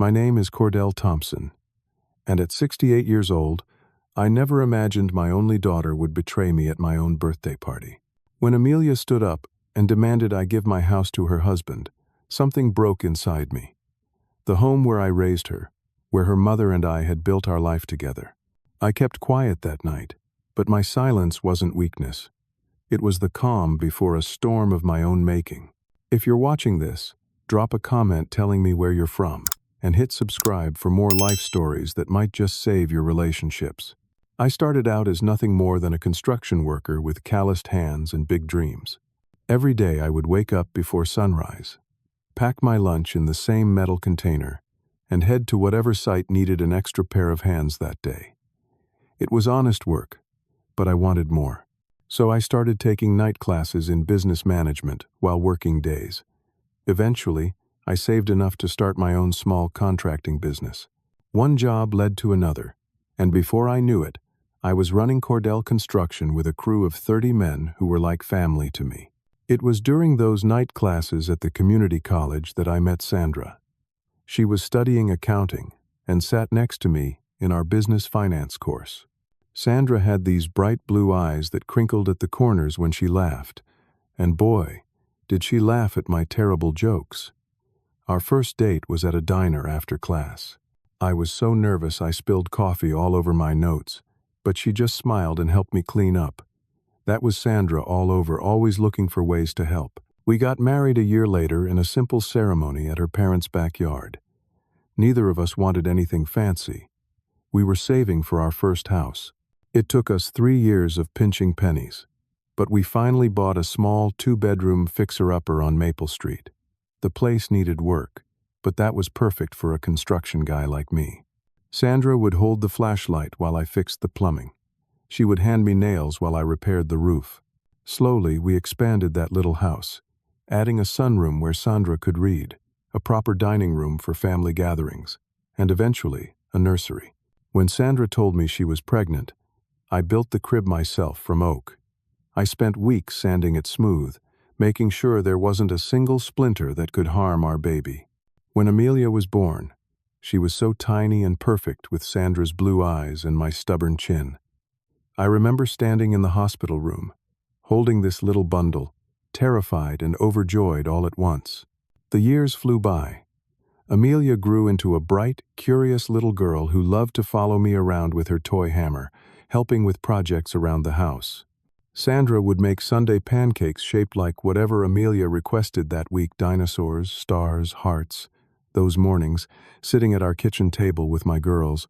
My name is Cordell Thompson, and at 68 years old, I never imagined my only daughter would betray me at my own birthday party. When Amelia stood up and demanded I give my house to her husband, something broke inside me. The home where I raised her, where her mother and I had built our life together. I kept quiet that night, but my silence wasn't weakness. It was the calm before a storm of my own making. If you're watching this, drop a comment telling me where you're from, and hit subscribe for more life stories that might just save your relationships. I started out as nothing more than a construction worker with calloused hands and big dreams. Every day I would wake up before sunrise, pack my lunch in the same metal container, and head to whatever site needed an extra pair of hands that day. It was honest work, but I wanted more. So I started taking night classes in business management while working days. Eventually, I saved enough to start my own small contracting business. One job led to another, and before I knew it, I was running Cordell Construction with a crew of 30 men who were like family to me. It was during those night classes at the community college that I met Sandra. She was studying accounting and sat next to me in our business finance course. Sandra had these bright blue eyes that crinkled at the corners when she laughed, and boy, did she laugh at my terrible jokes. Our first date was at a diner after class. I was so nervous I spilled coffee all over my notes, but she just smiled and helped me clean up. That was Sandra all over, always looking for ways to help. We got married a year later in a simple ceremony at her parents' backyard. Neither of us wanted anything fancy. We were saving for our first house. It took us 3 years of pinching pennies, but we finally bought a small 2-bedroom fixer-upper on Maple Street. The place needed work, but that was perfect for a construction guy like me. Sandra would hold the flashlight while I fixed the plumbing. She would hand me nails while I repaired the roof. Slowly, we expanded that little house, adding a sunroom where Sandra could read, a proper dining room for family gatherings, and eventually, a nursery. When Sandra told me she was pregnant, I built the crib myself from oak. I spent weeks sanding it smooth, making sure there wasn't a single splinter that could harm our baby. When Amelia was born, she was so tiny and perfect with Sandra's blue eyes and my stubborn chin. I remember standing in the hospital room, holding this little bundle, terrified and overjoyed all at once. The years flew by. Amelia grew into a bright, curious little girl who loved to follow me around with her toy hammer, helping with projects around the house. Sandra would make Sunday pancakes shaped like whatever Amelia requested that week: dinosaurs, stars, hearts. Those mornings, sitting at our kitchen table with my girls,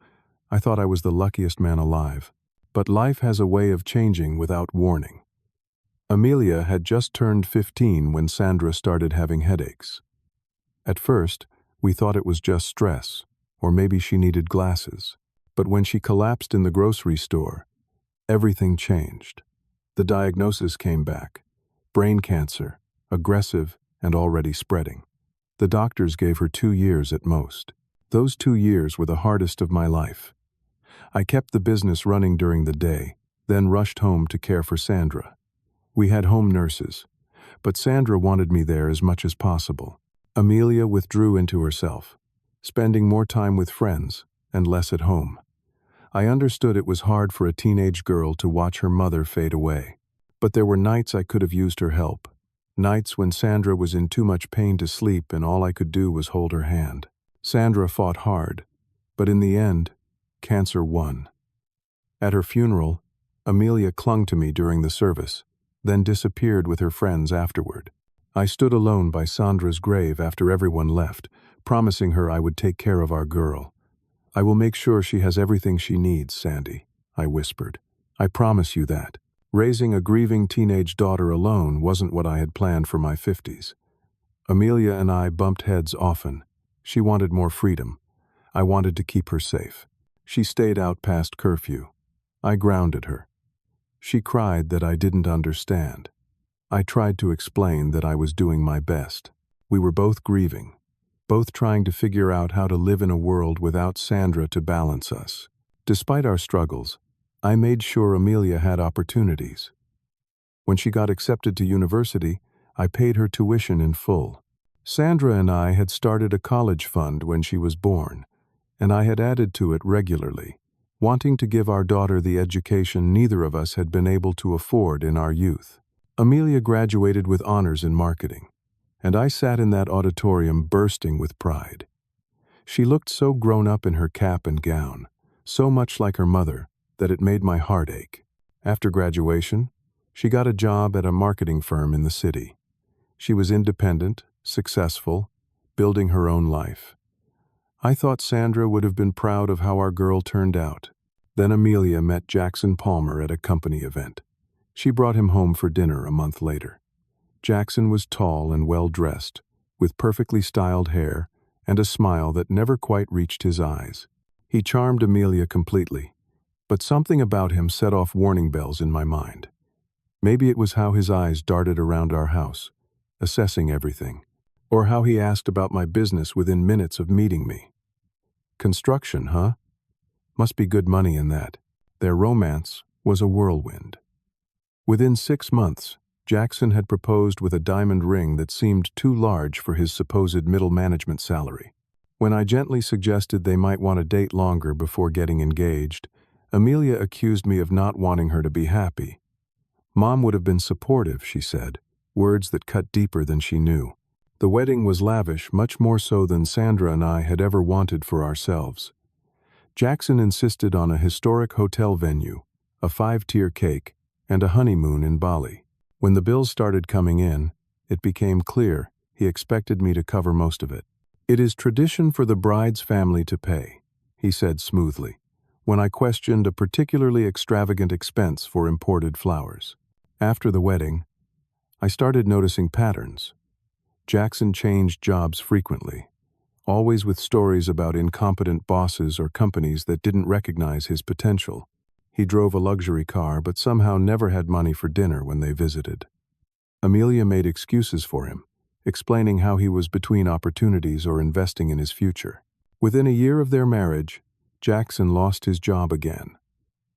I thought I was the luckiest man alive. But life has a way of changing without warning. Amelia had just turned 15 when Sandra started having headaches. At first, we thought it was just stress, or maybe she needed glasses. But when she collapsed in the grocery store, everything changed. The diagnosis came back: brain cancer, aggressive and already spreading. The doctors gave her 2 years at most. Those 2 years were the hardest of my life. I kept the business running during the day, then rushed home to care for Sandra. We had home nurses, but Sandra wanted me there as much as possible. Amelia withdrew into herself, spending more time with friends and less at home. I understood it was hard for a teenage girl to watch her mother fade away. But there were nights I could have used her help. Nights when Sandra was in too much pain to sleep and all I could do was hold her hand. Sandra fought hard, but in the end, cancer won. At her funeral, Amelia clung to me during the service, then disappeared with her friends afterward. I stood alone by Sandra's grave after everyone left, promising her I would take care of our girl. "I will make sure she has everything she needs, Sandy," I whispered. "I promise you that." Raising a grieving teenage daughter alone wasn't what I had planned for my 50s. Amelia and I bumped heads often. She wanted more freedom. I wanted to keep her safe. She stayed out past curfew. I grounded her. She cried that I didn't understand. I tried to explain that I was doing my best. We were both grieving, both trying to figure out how to live in a world without Sandra to balance us. Despite our struggles, I made sure Amelia had opportunities. When she got accepted to university, I paid her tuition in full. Sandra and I had started a college fund when she was born, and I had added to it regularly, wanting to give our daughter the education neither of us had been able to afford in our youth. Amelia graduated with honors in marketing, and I sat in that auditorium bursting with pride. She looked so grown up in her cap and gown, so much like her mother, that it made my heart ache. After graduation, she got a job at a marketing firm in the city. She was independent, successful, building her own life. I thought Sandra would have been proud of how our girl turned out. Then Amelia met Jackson Palmer at a company event. She brought him home for dinner a month later. Jackson was tall and well-dressed, with perfectly styled hair and a smile that never quite reached his eyes. He charmed Amelia completely, but something about him set off warning bells in my mind. Maybe it was how his eyes darted around our house, assessing everything, or how he asked about my business within minutes of meeting me. Construction, huh? Must be good money in that. Their romance was a whirlwind. Within 6 months, Jackson had proposed with a diamond ring that seemed too large for his supposed middle management salary. When I gently suggested they might want to date longer before getting engaged, Amelia accused me of not wanting her to be happy. Mom would have been supportive, she said, words that cut deeper than she knew. The wedding was lavish, much more so than Sandra and I had ever wanted for ourselves. Jackson insisted on a historic hotel venue, a 5-tier cake, and a honeymoon in Bali. When the bills started coming in, it became clear he expected me to cover most of it. "It is tradition for the bride's family to pay," he said smoothly, when I questioned a particularly extravagant expense for imported flowers. After the wedding, I started noticing patterns. Jackson changed jobs frequently, always with stories about incompetent bosses or companies that didn't recognize his potential. He drove a luxury car but somehow never had money for dinner when they visited. Amelia made excuses for him, explaining how he was between opportunities or investing in his future. Within a year of their marriage, Jackson lost his job again.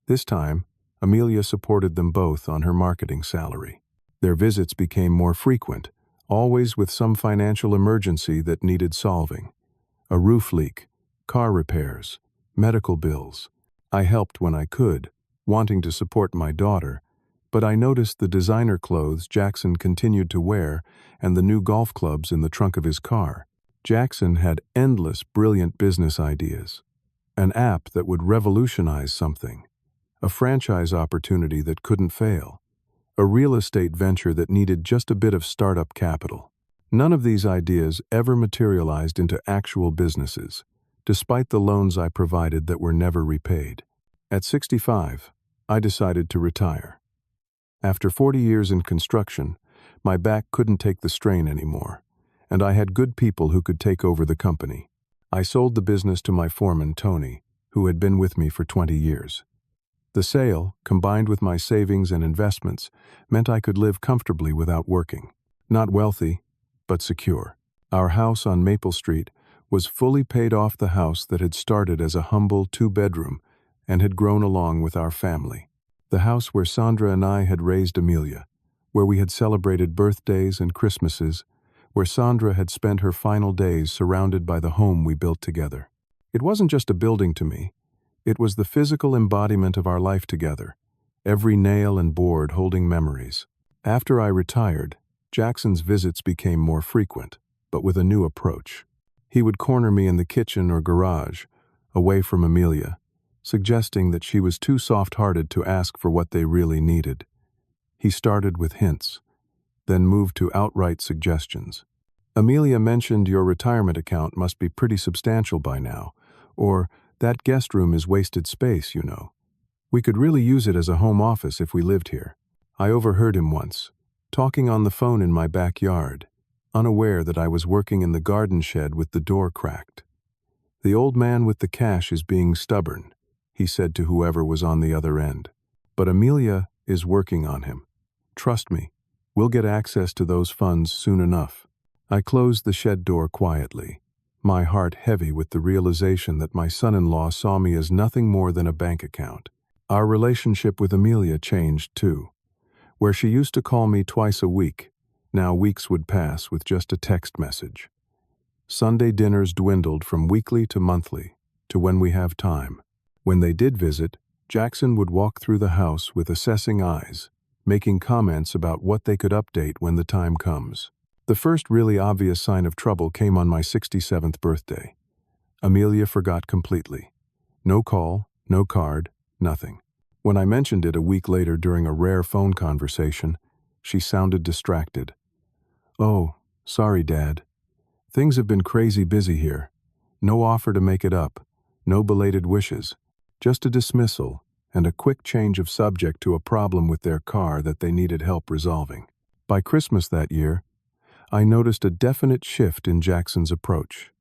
This time, Amelia supported them both on her marketing salary. Their visits became more frequent, always with some financial emergency that needed solving. A roof leak, car repairs, medical bills. I helped when I could, wanting to support my daughter, but I noticed the designer clothes Jackson continued to wear and the new golf clubs in the trunk of his car. Jackson had endless brilliant business ideas. An app that would revolutionize something. A franchise opportunity that couldn't fail. A real estate venture that needed just a bit of startup capital. None of these ideas ever materialized into actual businesses, despite the loans I provided that were never repaid. At 65, I decided to retire. After 40 years in construction, my back couldn't take the strain anymore, and I had good people who could take over the company. I sold the business to my foreman, Tony, who had been with me for 20 years. The sale, combined with my savings and investments, meant I could live comfortably without working. Not wealthy, but secure. Our house on Maple Street was fully paid off, the house that had started as a humble 2-bedroom and had grown along with our family. The house where Sandra and I had raised Amelia, where we had celebrated birthdays and Christmases, where Sandra had spent her final days surrounded by the home we built together. It wasn't just a building to me. It was the physical embodiment of our life together, every nail and board holding memories. After I retired, Jackson's visits became more frequent, but with a new approach. He would corner me in the kitchen or garage, away from Amelia, suggesting that she was too soft-hearted to ask for what they really needed. He started with hints, then moved to outright suggestions. "Amelia mentioned your retirement account must be pretty substantial by now," or "that guest room is wasted space, you know. We could really use it as a home office if we lived here." I overheard him once, talking on the phone in my backyard, unaware that I was working in the garden shed with the door cracked. "The old man with the cash is being stubborn," he said to whoever was on the other end. "But Amelia is working on him. Trust me, we'll get access to those funds soon enough." I closed the shed door quietly, my heart heavy with the realization that my son-in-law saw me as nothing more than a bank account. Our relationship with Amelia changed too. Where she used to call me twice a week, Now weeks would pass with just a text message. Sunday dinners dwindled from weekly to monthly, to when we have time. When they did visit, Jackson would walk through the house with assessing eyes, making comments about what they could update when the time comes. The first really obvious sign of trouble came on my 67th birthday. Amelia forgot completely. No call, no card, nothing. When I mentioned it a week later during a rare phone conversation, she sounded distracted. "Oh, sorry, Dad. Things have been crazy busy here. No offer to make it up, no belated wishes, just a dismissal and a quick change of subject to a problem with their car that they needed help resolving." By Christmas that year, I noticed a definite shift in Jackson's approach.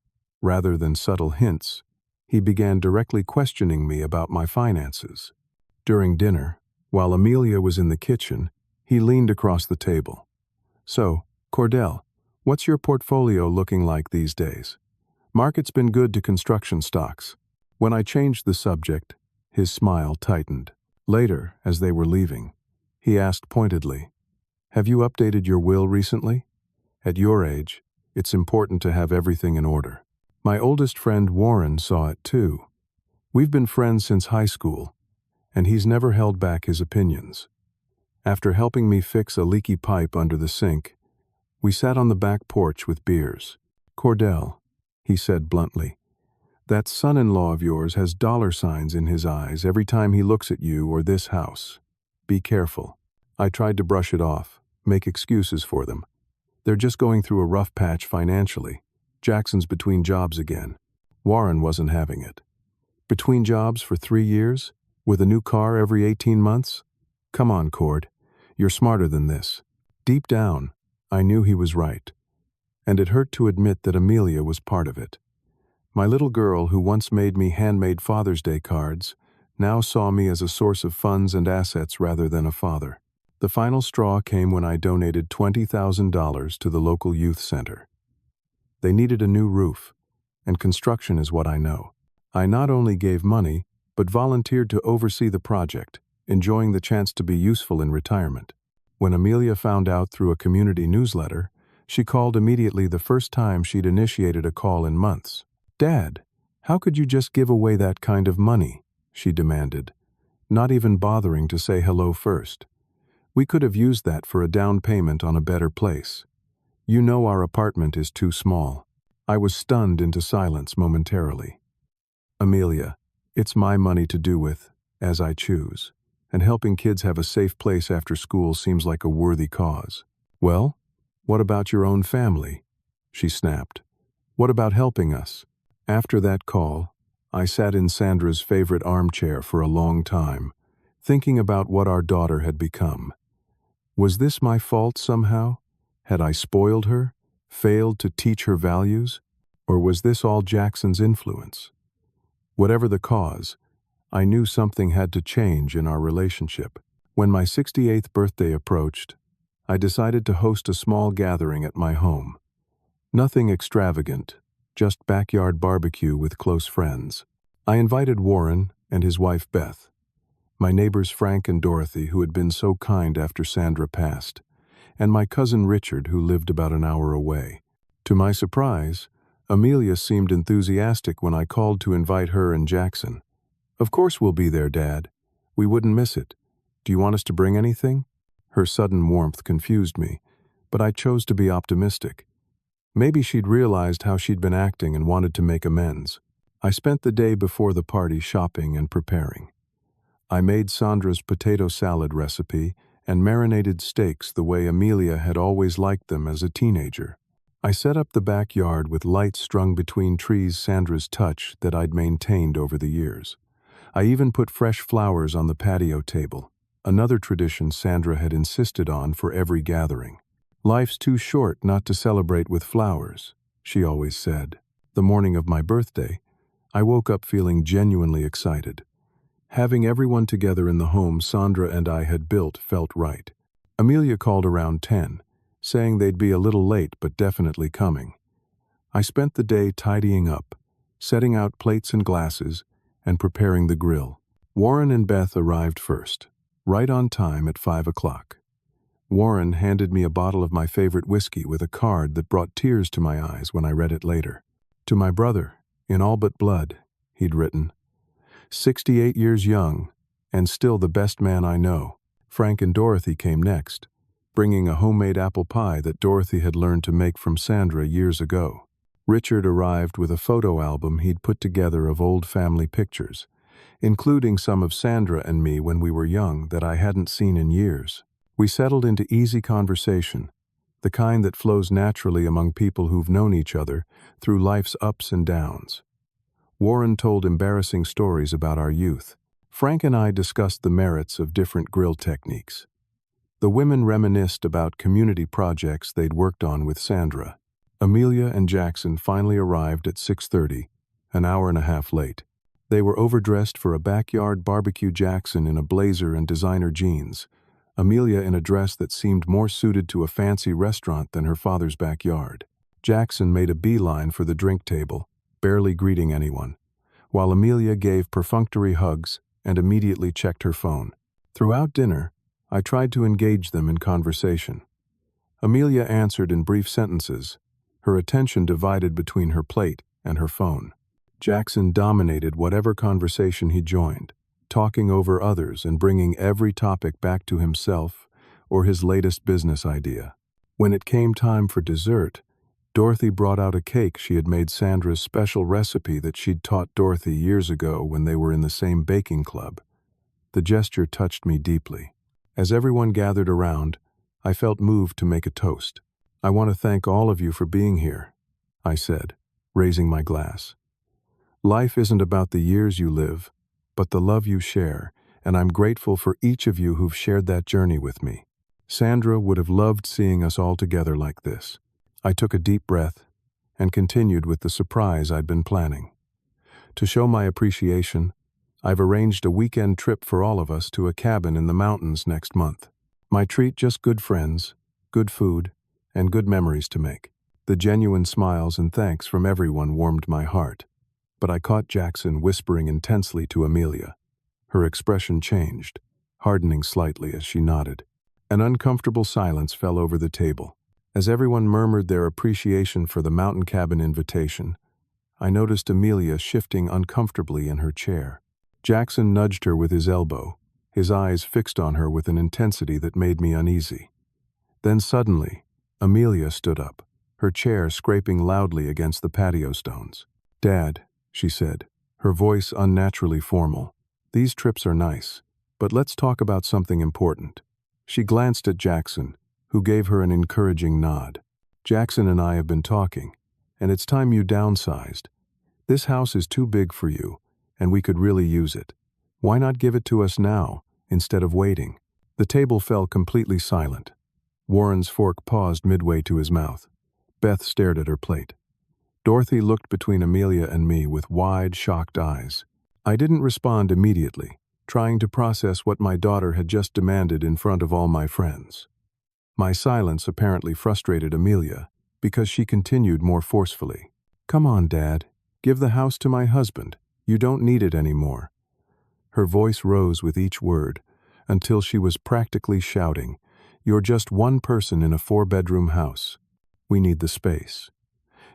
Rather than subtle hints, he began directly questioning me about my finances. During dinner, while Amelia was in the kitchen, he leaned across the table. "So, Cordell, what's your portfolio looking like these days? Market's been good to construction stocks." When I changed the subject, his smile tightened. Later, as they were leaving, he asked pointedly, "Have you updated your will recently? At your age, it's important to have everything in order." My oldest friend Warren saw it too. We've been friends since high school, and he's never held back his opinions. After helping me fix a leaky pipe under the sink, we sat on the back porch with beers. "Cordell," he said bluntly, "that son-in-law of yours has dollar signs in his eyes every time he looks at you or this house. Be careful." I tried to brush it off, make excuses for them. They're just going through a rough patch financially. Jackson's between jobs again. Warren wasn't having it. Between jobs for 3 years? With a new car every 18 months? Come on, Cord. You're smarter than this. Deep down, I knew he was right. And it hurt to admit that Amelia was part of it. My little girl, who once made me handmade Father's Day cards, now saw me as a source of funds and assets rather than a father. The final straw came when I donated $20,000 to the local youth center. They needed a new roof, and construction is what I know. I not only gave money, but volunteered to oversee the project, enjoying the chance to be useful in retirement. When Amelia found out through a community newsletter, she called immediately, the first time she'd initiated a call in months. "Dad, how could you just give away that kind of money?" she demanded, not even bothering to say hello first. "We could have used that for a down payment on a better place. You know our apartment is too small." I was stunned into silence momentarily. "Amelia, it's my money to do with, as I choose, and helping kids have a safe place after school seems like a worthy cause." "Well, what about your own family?" she snapped. "What about helping us?" After that call, I sat in Sandra's favorite armchair for a long time, thinking about what our daughter had become. Was this my fault somehow? Had I spoiled her, failed to teach her values, or was this all Jackson's influence? Whatever the cause, I knew something had to change in our relationship. When my 68th birthday approached, I decided to host a small gathering at my home. Nothing extravagant, just backyard barbecue with close friends. I invited Warren and his wife Beth, my neighbors Frank and Dorothy, who had been so kind after Sandra passed, and my cousin Richard, who lived about an hour away. To my surprise, Amelia seemed enthusiastic when I called to invite her and Jackson. "Of course we'll be there, Dad. We wouldn't miss it. Do you want us to bring anything?" Her sudden warmth confused me, but I chose to be optimistic. Maybe she'd realized how she'd been acting and wanted to make amends. I spent the day before the party shopping and preparing. I made Sandra's potato salad recipe and marinated steaks the way Amelia had always liked them as a teenager. I set up the backyard with lights strung between trees, Sandra's touch that I'd maintained over the years. I even put fresh flowers on the patio table, another tradition Sandra had insisted on for every gathering. "Life's too short not to celebrate with flowers," she always said. The morning of my birthday, I woke up feeling genuinely excited. Having everyone together in the home Sandra and I had built felt right. Amelia called around 10, saying they'd be a little late but definitely coming. I spent the day tidying up, setting out plates and glasses, and preparing the grill. Warren and Beth arrived first, right on time at 5 o'clock. Warren handed me a bottle of my favorite whiskey with a card that brought tears to my eyes when I read it later. To my brother, in all but blood, he'd written, 68 years young, and still the best man I know. Frank and Dorothy came next, bringing a homemade apple pie that Dorothy had learned to make from Sandra years ago. Richard arrived with a photo album he'd put together of old family pictures, including some of Sandra and me when we were young that I hadn't seen in years. We settled into easy conversation, the kind that flows naturally among people who've known each other through life's ups and downs. Warren told embarrassing stories about our youth. Frank and I discussed the merits of different grill techniques. The women reminisced about community projects they'd worked on with Sandra. Amelia and Jackson finally arrived at 6:30, an hour and a half late. They were overdressed for a backyard barbecue. Jackson in a blazer and designer jeans, Amelia in a dress that seemed more suited to a fancy restaurant than her father's backyard. Jackson made a beeline for the drink table, barely greeting anyone, while Amelia gave perfunctory hugs and immediately checked her phone. Throughout dinner, I tried to engage them in conversation. Amelia answered in brief sentences, her attention divided between her plate and her phone. Jackson dominated whatever conversation he joined, talking over others and bringing every topic back to himself or his latest business idea. When it came time for dessert, Dorothy brought out a cake she had made Sandra's special recipe that she'd taught Dorothy years ago when they were in the same baking club. The gesture touched me deeply. As everyone gathered around, I felt moved to make a toast. "I want to thank all of you for being here," I said, raising my glass. "Life isn't about the years you live, but the love you share, and I'm grateful for each of you who've shared that journey with me. Sandra would have loved seeing us all together like this." I took a deep breath and continued with the surprise I'd been planning. To show my appreciation, I've arranged a weekend trip for all of us to a cabin in the mountains next month. My treat: just good friends, good food, and good memories to make. The genuine smiles and thanks from everyone warmed my heart. But I caught Jackson whispering intensely to Amelia. Her expression changed, hardening slightly as she nodded. An uncomfortable silence fell over the table. As everyone murmured their appreciation for the mountain cabin invitation, I noticed Amelia shifting uncomfortably in her chair. Jackson nudged her with his elbow, his eyes fixed on her with an intensity that made me uneasy. Then suddenly, Amelia stood up, her chair scraping loudly against the patio stones. "Dad," she said, her voice unnaturally formal, "these trips are nice, but let's talk about something important." She glanced at Jackson, who gave her an encouraging nod. "Jackson and I have been talking, and it's time you downsized. This house is too big for you, and we could really use it. Why not give it to us now, instead of waiting?" The table fell completely silent. Warren's fork paused midway to his mouth. Beth stared at her plate. Dorothy looked between Amelia and me with wide, shocked eyes. I didn't respond immediately, trying to process what my daughter had just demanded in front of all my friends. My silence apparently frustrated Amelia, because she continued more forcefully. "Come on, Dad. Give the house to my husband. You don't need it anymore." Her voice rose with each word, until she was practically shouting, "You're just one person in a 4-bedroom house. We need the space.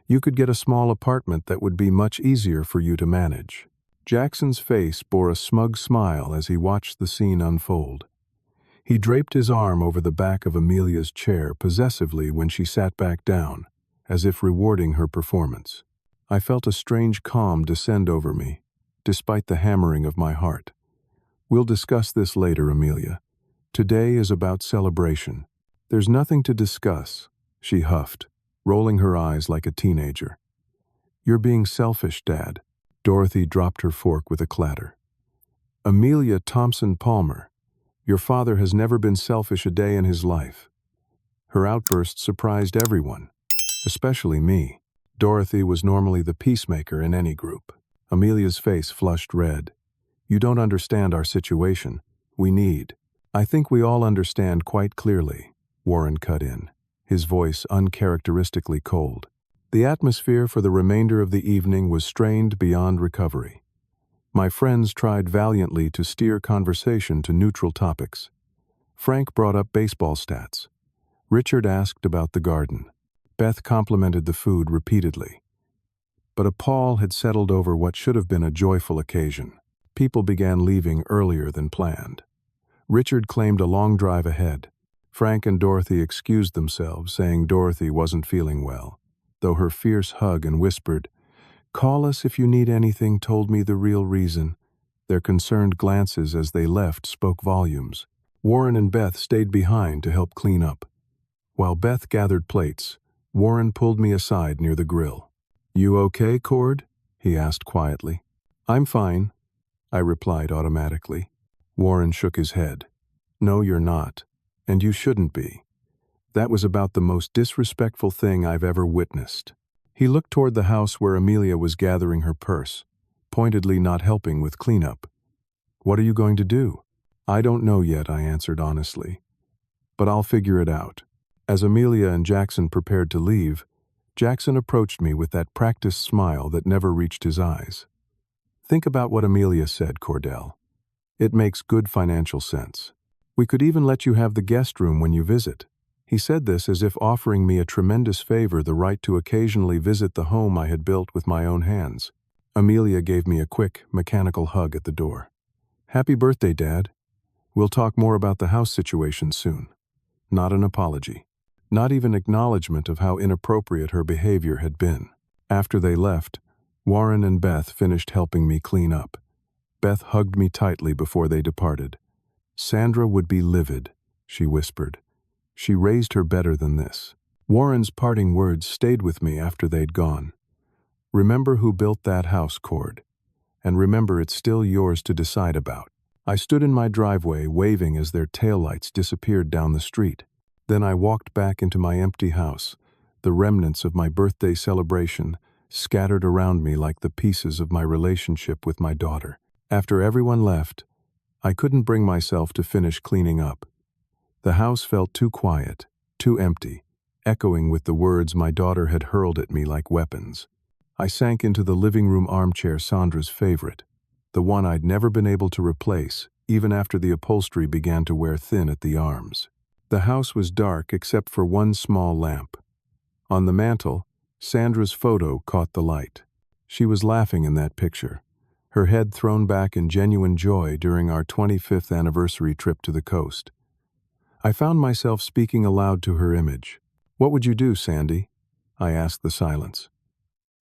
You could get a small apartment that would be much easier for you to manage." Jackson's face bore a smug smile as he watched the scene unfold. He draped his arm over the back of Amelia's chair possessively when she sat back down, as if rewarding her performance. I felt a strange calm descend over me, despite the hammering of my heart. "We'll discuss this later, Amelia. Today is about celebration." "There's nothing to discuss," she huffed, rolling her eyes like a teenager. "You're being selfish, Dad." Dorothy dropped her fork with a clatter. "Amelia Thompson Palmer, your father has never been selfish a day in his life." Her outburst surprised everyone, especially me. Dorothy was normally the peacemaker in any group. Amelia's face flushed red. "You don't understand our situation. We need—" "I think we all understand quite clearly," Warren cut in, his voice uncharacteristically cold. The atmosphere for the remainder of the evening was strained beyond recovery. My friends tried valiantly to steer conversation to neutral topics. Frank brought up baseball stats. Richard asked about the garden. Beth complimented the food repeatedly. But a pall had settled over what should have been a joyful occasion. People began leaving earlier than planned. Richard claimed a long drive ahead. Frank and Dorothy excused themselves, saying Dorothy wasn't feeling well, though her fierce hug and whispered, "Call us if you need anything," told me the real reason. Their concerned glances as they left spoke volumes. Warren and Beth stayed behind to help clean up. While Beth gathered plates, Warren pulled me aside near the grill. "You okay, Cord?" he asked quietly. "I'm fine," I replied automatically. Warren shook his head. "No, you're not, and you shouldn't be. That was about the most disrespectful thing I've ever witnessed." He looked toward the house where Amelia was gathering her purse, pointedly not helping with cleanup. "What are you going to do?" "I don't know yet," I answered honestly. "But I'll figure it out." As Amelia and Jackson prepared to leave, Jackson approached me with that practiced smile that never reached his eyes. "Think about what Amelia said, Cordell. It makes good financial sense. We could even let you have the guest room when you visit." He said this as if offering me a tremendous favor, the right to occasionally visit the home I had built with my own hands. Amelia gave me a quick, mechanical hug at the door. "Happy birthday, Dad. We'll talk more about the house situation soon." Not an apology. Not even acknowledgement of how inappropriate her behavior had been. After they left, Warren and Beth finished helping me clean up. Beth hugged me tightly before they departed. "Sandra would be livid," she whispered. "She raised her better than this." Warren's parting words stayed with me after they'd gone. "Remember who built that house, Cord. And remember it's still yours to decide about." I stood in my driveway waving as their taillights disappeared down the street. Then I walked back into my empty house, the remnants of my birthday celebration scattered around me like the pieces of my relationship with my daughter. After everyone left, I couldn't bring myself to finish cleaning up. The house felt too quiet, too empty, echoing with the words my daughter had hurled at me like weapons. I sank into the living room armchair, Sandra's favorite, the one I'd never been able to replace, even after the upholstery began to wear thin at the arms. The house was dark except for one small lamp. On the mantel, Sandra's photo caught the light. She was laughing in that picture, her head thrown back in genuine joy during our 25th anniversary trip to the coast. I found myself speaking aloud to her image. "What would you do, Sandy?" I asked the silence.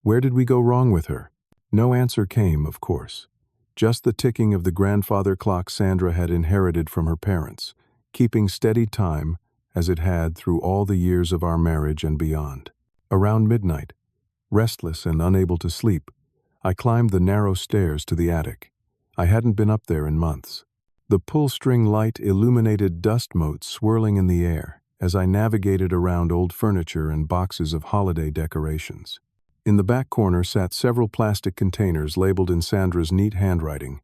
"Where did we go wrong with her?" No answer came, of course. Just the ticking of the grandfather clock Sandra had inherited from her parents, keeping steady time as it had through all the years of our marriage and beyond. Around midnight, restless and unable to sleep, I climbed the narrow stairs to the attic. I hadn't been up there in months. The pull-string light illuminated dust motes swirling in the air as I navigated around old furniture and boxes of holiday decorations. In the back corner sat several plastic containers labeled in Sandra's neat handwriting.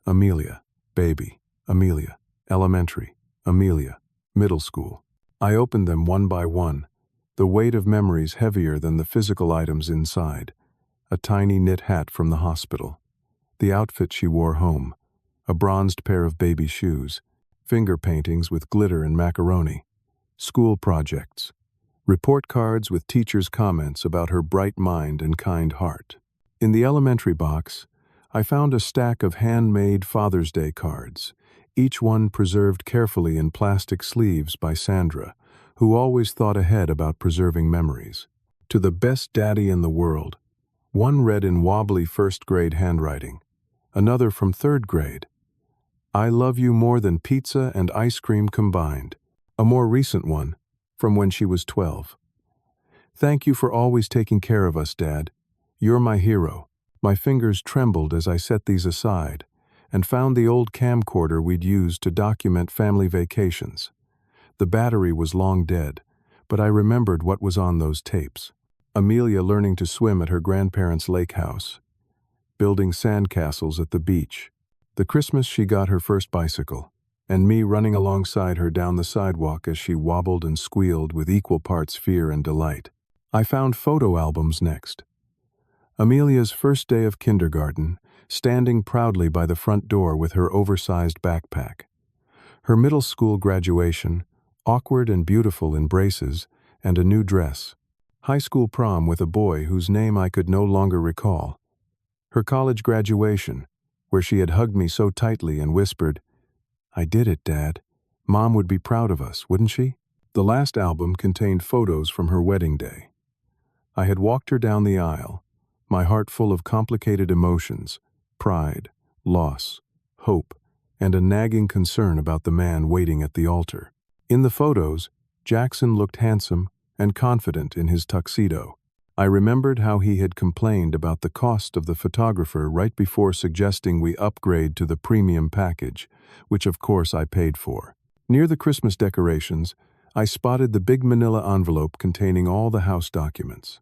Amelia, baby, Amelia, elementary, Amelia, middle school. I opened them one by one, the weight of memories heavier than the physical items inside. A tiny knit hat from the hospital, the outfit she wore home, a bronzed pair of baby shoes, finger paintings with glitter and macaroni, school projects, report cards with teachers' comments about her bright mind and kind heart. In the elementary box, I found a stack of handmade Father's Day cards, each one preserved carefully in plastic sleeves by Sandra, who always thought ahead about preserving memories. "To the best daddy in the world." One read in wobbly first-grade handwriting, another from third grade. "I love you more than pizza and ice cream combined." A more recent one, from when she was 12. "Thank you for always taking care of us, Dad. You're my hero." My fingers trembled as I set these aside and found the old camcorder we'd used to document family vacations. The battery was long dead, but I remembered what was on those tapes. Amelia learning to swim at her grandparents' lake house, building sandcastles at the beach, the Christmas she got her first bicycle, and me running alongside her down the sidewalk as she wobbled and squealed with equal parts fear and delight. I found photo albums next. Amelia's first day of kindergarten, standing proudly by the front door with her oversized backpack. Her middle school graduation, awkward and beautiful in braces, and a new dress. High school prom with a boy whose name I could no longer recall. Her college graduation, where she had hugged me so tightly and whispered, "I did it, Dad. Mom would be proud of us, wouldn't she?" The last album contained photos from her wedding day. I had walked her down the aisle, my heart full of complicated emotions, pride, loss, hope, and a nagging concern about the man waiting at the altar. In the photos, Jackson looked handsome and confident in his tuxedo. I remembered how he had complained about the cost of the photographer right before suggesting we upgrade to the premium package, which of course I paid for. Near the Christmas decorations, I spotted the big manila envelope containing all the house documents.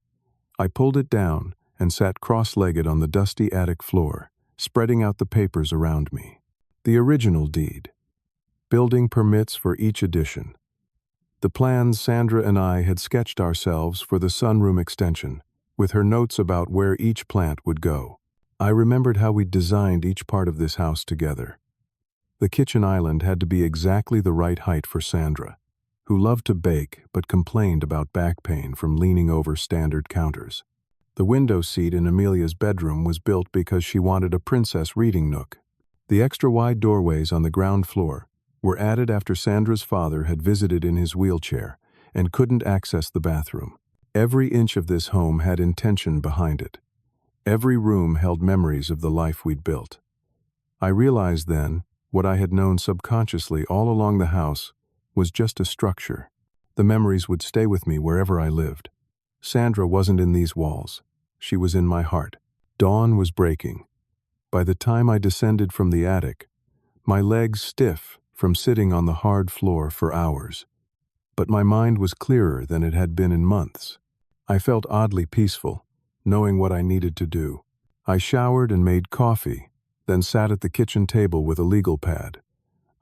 I pulled it down and sat cross-legged on the dusty attic floor, spreading out the papers around me. The original deed. Building permits for each edition. The plans Sandra and I had sketched ourselves for the sunroom extension, with her notes about where each plant would go. I remembered how we'd designed each part of this house together. The kitchen island had to be exactly the right height for Sandra, who loved to bake but complained about back pain from leaning over standard counters. The window seat in Amelia's bedroom was built because she wanted a princess reading nook. The extra-wide doorways on the ground floor were added after Sandra's father had visited in his wheelchair and couldn't access the bathroom. Every inch of this home had intention behind it. Every room held memories of the life we'd built. I realized then what I had known subconsciously all along the house was just a structure. The memories would stay with me wherever I lived. Sandra wasn't in these walls. She was in my heart. Dawn was breaking. By the time I descended from the attic, my legs stiff from sitting on the hard floor for hours. But my mind was clearer than it had been in months. I felt oddly peaceful, knowing what I needed to do. I showered and made coffee, then sat at the kitchen table with a legal pad.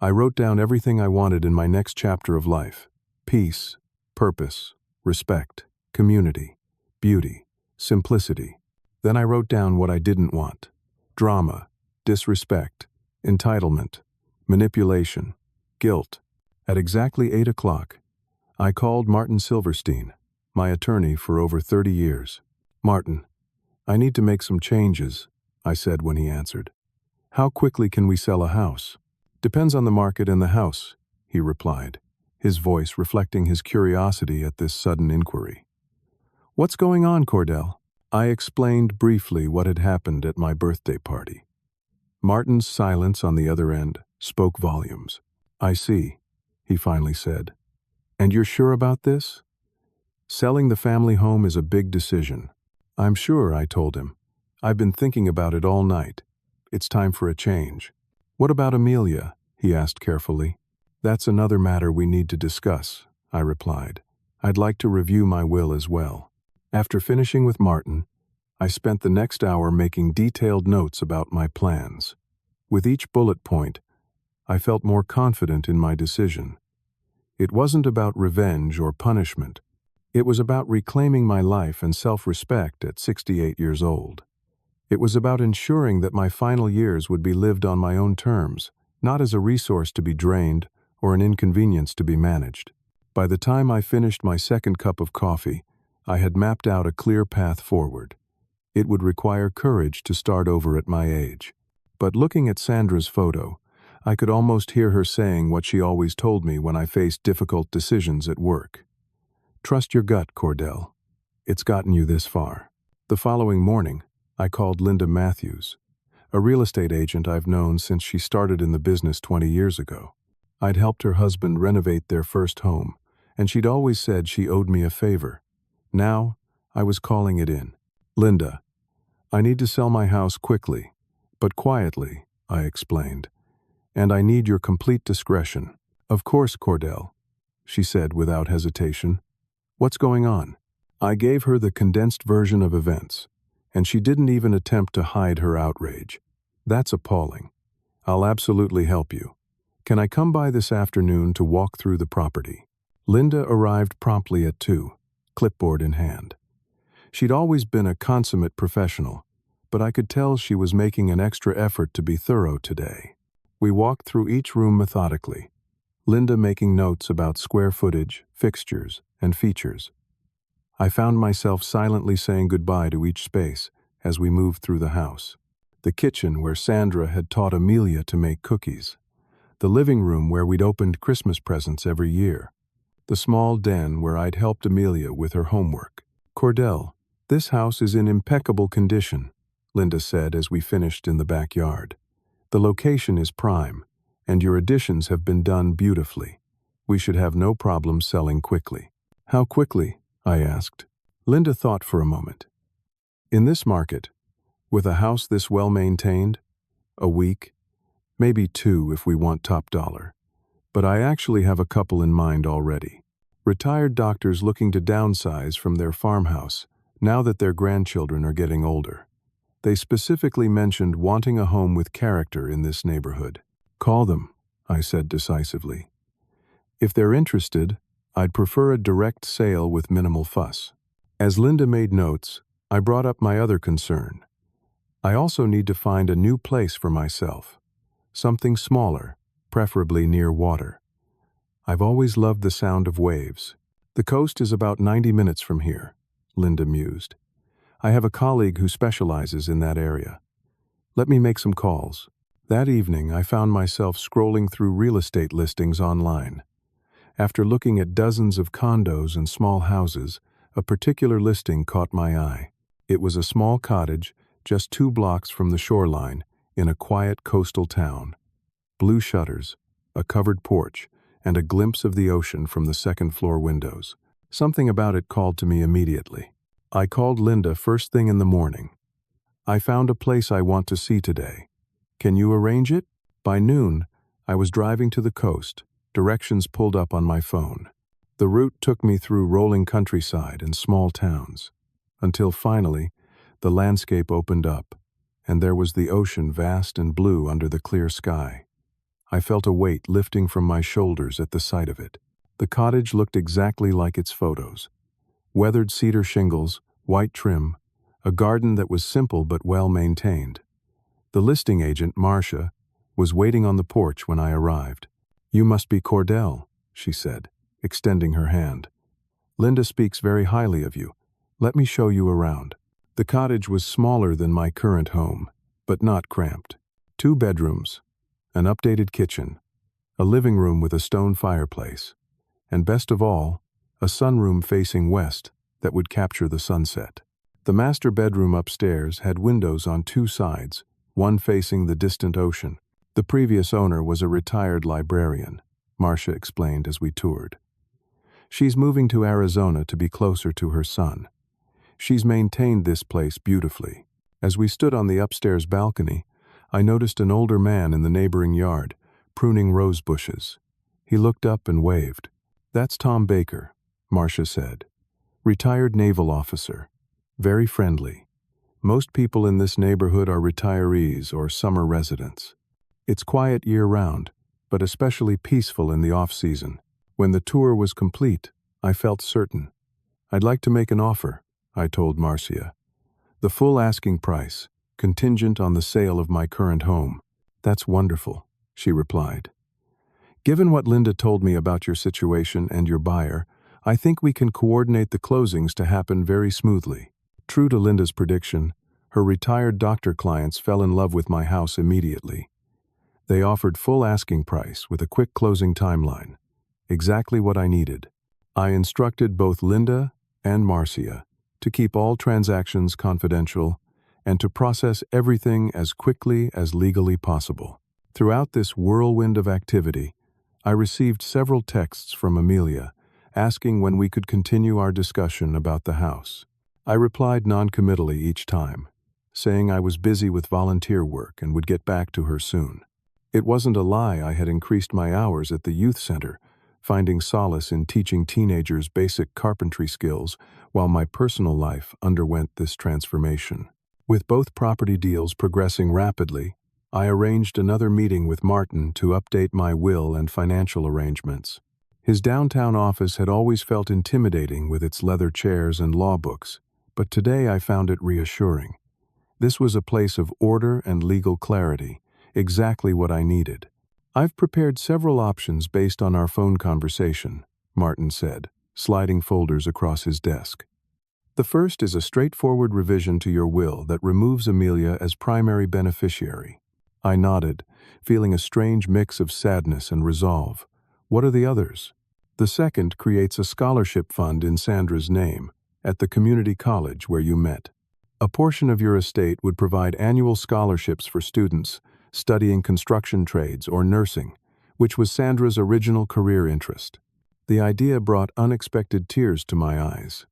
I wrote down everything I wanted in my next chapter of life: peace, purpose, respect, community, beauty, simplicity. Then I wrote down what I didn't want: drama, disrespect, entitlement, manipulation, guilt. At exactly 8 o'clock, I called Martin Silverstein, my attorney for over 30 years. "Martin, I need to make some changes," I said when he answered. "How quickly can we sell a house?" "Depends on the market and the house," he replied, his voice reflecting his curiosity at this sudden inquiry. "What's going on, Cordell?" I explained briefly what had happened at my birthday party. Martin's silence on the other end spoke volumes. "I see," he finally said. "And you're sure about this?" "Selling the family home is a big decision." "I'm sure," I told him. "I've been thinking about it all night. It's time for a change." "What about Amelia?" he asked carefully. "That's another matter we need to discuss," I replied. "I'd like to review my will as well." After finishing with Martin, I spent the next hour making detailed notes about my plans. With each bullet point, I felt more confident in my decision. It wasn't about revenge or punishment. It was about reclaiming my life and self-respect at 68 years old. It was about ensuring that my final years would be lived on my own terms, not as a resource to be drained or an inconvenience to be managed. By the time I finished my second cup of coffee, I had mapped out a clear path forward. It would require courage to start over at my age. But looking at Sandra's photo, I could almost hear her saying what she always told me when I faced difficult decisions at work. "Trust your gut, Cordell. It's gotten you this far." The following morning, I called Linda Matthews, a real estate agent I've known since she started in the business 20 years ago. I'd helped her husband renovate their first home, and she'd always said she owed me a favor. Now, I was calling it in. "Linda, I need to sell my house quickly, but quietly," I explained, "and I need your complete discretion." "Of course, Cordell," she said without hesitation. "What's going on?" I gave her the condensed version of events, and she didn't even attempt to hide her outrage. "That's appalling. I'll absolutely help you. Can I come by this afternoon to walk through the property?" Linda arrived promptly at 2, clipboard in hand. She'd always been a consummate professional, but I could tell she was making an extra effort to be thorough today. We walked through each room methodically, Linda making notes about square footage, fixtures, and features. I found myself silently saying goodbye to each space as we moved through the house. The kitchen where Sandra had taught Amelia to make cookies. The living room where we'd opened Christmas presents every year. The small den where I'd helped Amelia with her homework. "Cordell, this house is in impeccable condition," Linda said as we finished in the backyard. "The location is prime, and your additions have been done beautifully. We should have no problem selling quickly." "How quickly?" I asked. Linda thought for a moment. "In this market, with a house this well maintained, a week, maybe 2 if we want top dollar. But I actually have a couple in mind already. Retired doctors looking to downsize from their farmhouse now that their grandchildren are getting older. They specifically mentioned wanting a home with character in this neighborhood." "Call them," I said decisively. "If they're interested, I'd prefer a direct sale with minimal fuss." As Linda made notes, I brought up my other concern. I also need to find a new place for myself. Something smaller, preferably near water. I've always loved the sound of waves. "The coast is about 90 minutes from here," Linda mused. "I have a colleague who specializes in that area. Let me make some calls." That evening, I found myself scrolling through real estate listings online. After looking at dozens of condos and small houses, a particular listing caught my eye. It was a small cottage just 2 blocks from the shoreline in a quiet coastal town. Blue shutters, a covered porch, and a glimpse of the ocean from the second-floor windows. Something about it called to me immediately. I called Linda first thing in the morning. "I found a place I want to see today. Can you arrange it?" By noon, I was driving to the coast, directions pulled up on my phone. The route took me through rolling countryside and small towns, until finally, the landscape opened up, and there was the ocean vast and blue under the clear sky. I felt a weight lifting from my shoulders at the sight of it. The cottage looked exactly like its photos. Weathered cedar shingles, white trim, a garden that was simple but well maintained. The listing agent, Marcia, was waiting on the porch when I arrived. "You must be Cordell," she said, extending her hand. "Linda speaks very highly of you. Let me show you around." The cottage was smaller than my current home, but not cramped. 2 bedrooms, an updated kitchen, a living room with a stone fireplace, and best of all, a sunroom facing west that would capture the sunset. The master bedroom upstairs had windows on 2 sides, one facing the distant ocean. The previous owner was a retired librarian, Marcia explained as we toured. "She's moving to Arizona to be closer to her son. She's maintained this place beautifully." As we stood on the upstairs balcony, I noticed an older man in the neighboring yard, pruning rose bushes. He looked up and waved. "That's Tom Baker," Marcia said. "Retired naval officer. Very friendly. Most people in this neighborhood are retirees or summer residents. It's quiet year-round, but especially peaceful in the off-season." When the tour was complete, I felt certain. "I'd like to make an offer," I told Marcia. "The full asking price, contingent on the sale of my current home." "That's wonderful," she replied. "Given what Linda told me about your situation and your buyer, I think we can coordinate the closings to happen very smoothly." True to Linda's prediction, her retired doctor clients fell in love with my house immediately. They offered full asking price with a quick closing timeline. Exactly what I needed. I instructed both Linda and Marcia to keep all transactions confidential and to process everything as quickly as legally possible. Throughout this whirlwind of activity, I received several texts from Amelia asking when we could continue our discussion about the house. I replied non-committally each time, saying I was busy with volunteer work and would get back to her soon. It wasn't a lie I had increased my hours at the youth center, finding solace in teaching teenagers basic carpentry skills while my personal life underwent this transformation. With both property deals progressing rapidly, I arranged another meeting with Martin to update my will and financial arrangements. His downtown office had always felt intimidating with its leather chairs and law books, but today I found it reassuring. This was a place of order and legal clarity, exactly what I needed. I've prepared several options based on our phone conversation, Martin said, sliding folders across his desk. The first is a straightforward revision to your will that removes Amelia as primary beneficiary. I nodded, feeling a strange mix of sadness and resolve. What are the others? The second creates a scholarship fund in Sandra's name, at the community college where you met. A portion of your estate would provide annual scholarships for students studying construction trades or nursing, which was Sandra's original career interest. The idea brought unexpected tears to my eyes.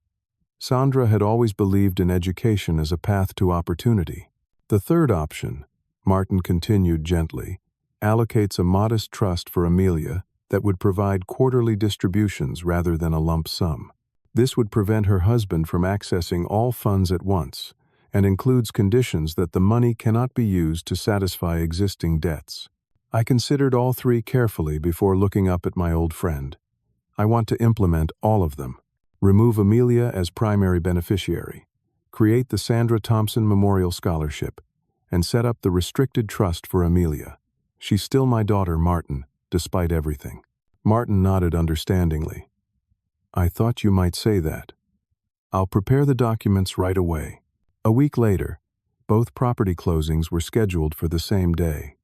Sandra had always believed in education as a path to opportunity. The third option, Martin continued gently, allocates a modest trust for Amelia that would provide quarterly distributions rather than a lump sum. This would prevent her husband from accessing all funds at once, and includes conditions that the money cannot be used to satisfy existing debts. I considered all three carefully before looking up at my old friend. I want to implement all of them. Remove Amelia as primary beneficiary, create the Sandra Thompson Memorial Scholarship, and set up the restricted trust for Amelia. She's still my daughter, Martin, despite everything. Martin nodded understandingly. I thought you might say that. I'll prepare the documents right away. A week later, both property closings were scheduled for the same day.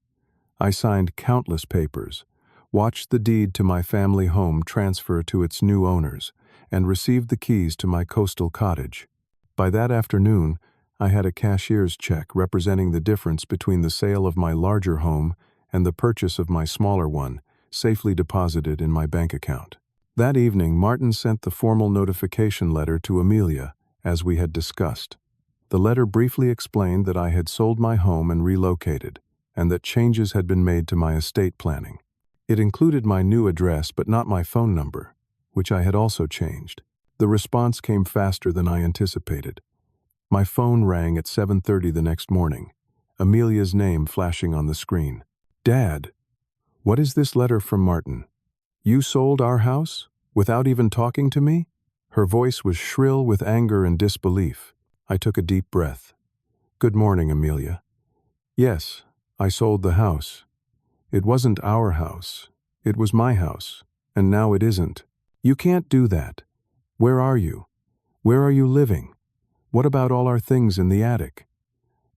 I signed countless papers, watched the deed to my family home transfer to its new owners, and received the keys to my coastal cottage. By that afternoon, I had a cashier's check representing the difference between the sale of my larger home and the purchase of my smaller one, safely deposited in my bank account. That evening, Martin sent the formal notification letter to Amelia, as we had discussed. The letter briefly explained that I had sold my home and relocated, and that changes had been made to my estate planning. It included my new address but not my phone number, which I had also changed. The response came faster than I anticipated. My phone rang at 7:30 the next morning, Amelia's name flashing on the screen. Dad, what is this letter from Martin? You sold our house? Without even talking to me? Her voice was shrill with anger and disbelief. I took a deep breath. Good morning, Amelia. Yes, I sold the house. It wasn't our house. It was my house, and now it isn't. You can't do that. Where are you? Where are you living? What about all our things in the attic?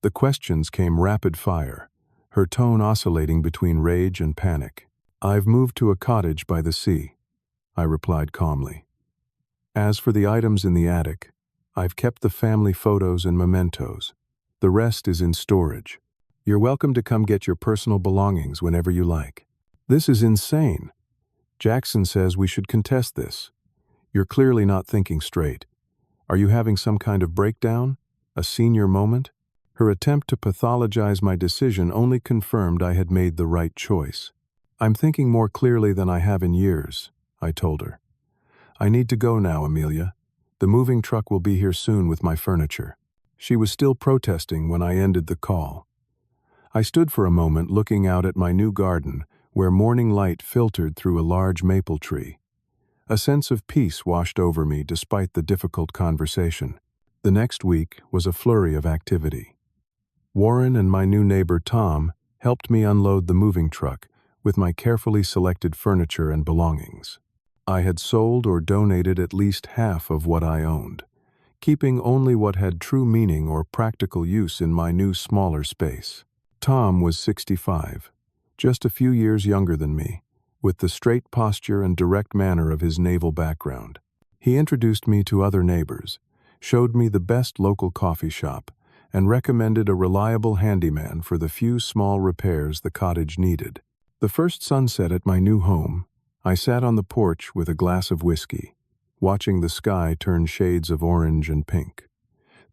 The questions came rapid fire, her tone oscillating between rage and panic. I've moved to a cottage by the sea, I replied calmly. As for the items in the attic, I've kept the family photos and mementos. The rest is in storage. You're welcome to come get your personal belongings whenever you like. This is insane. Jackson says we should contest this. You're clearly not thinking straight. Are you having some kind of breakdown? A senior moment? Her attempt to pathologize my decision only confirmed I had made the right choice. I'm thinking more clearly than I have in years, I told her. I need to go now, Amelia. The moving truck will be here soon with my furniture. She was still protesting when I ended the call. I stood for a moment looking out at my new garden, where morning light filtered through a large maple tree. A sense of peace washed over me despite the difficult conversation. The next week was a flurry of activity. Warren and my new neighbor Tom helped me unload the moving truck with my carefully selected furniture and belongings. I had sold or donated at least half of what I owned, keeping only what had true meaning or practical use in my new smaller space. Tom was 65, just a few years younger than me, with the straight posture and direct manner of his naval background. He introduced me to other neighbors, showed me the best local coffee shop, and recommended a reliable handyman for the few small repairs the cottage needed. The first sunset at my new home, I sat on the porch with a glass of whiskey, watching the sky turn shades of orange and pink.